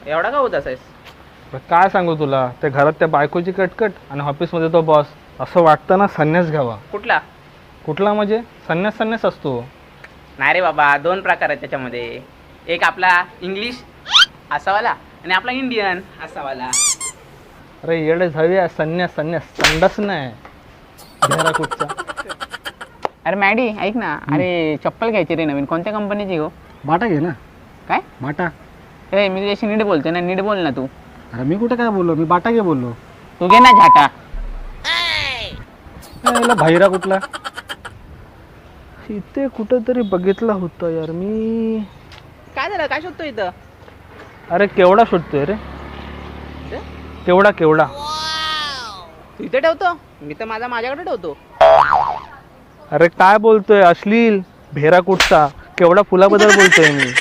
एवढा का होत असायस? काय सांगू तुला, त्या घरात त्या बायकोची कटकट आणि ऑफिसमध्ये तो बॉस. असं वाटतं ना संन्यास घ्यावा. कुठला? कुठला म्हणजे संन्यास संन्यास असतो. नाही रे बाबा, दोन प्रकार आहेत त्याच्यामध्ये. एक आपला इंग्लिश असावाला आणि आपला इंडियन असावाला. अरे येडे झावी, संन्यास संन्यास संडास नाही घेरा कुठचा. अरे मॅडी ऐक ना, अरे चप्पल घ्यायची रे नवीन. कोणत्या कंपनीची हो? बाटा घे ना. काय? बाटा. ए मी तुझ्याशी नीट बोलते ना, नीट बोल ना तू. अरे मी कुठे काय बोललो, मी बाटा घे बोललो. तू घे ना झाटा. भाईरा कुठला? इथे कुठंतरी बघितला होता यार मी. काय झालं, काय शोधतो इथं? अरे केवढा शोधतोय रे. केवढा केवढा. तू इथे ठेवतो? मी तर माझ्याकडे ठेवतो. अरे काय बोलतोय, अश्लील भेरा कुठचा केवढा फुलाबद्दल बोलतोय मी.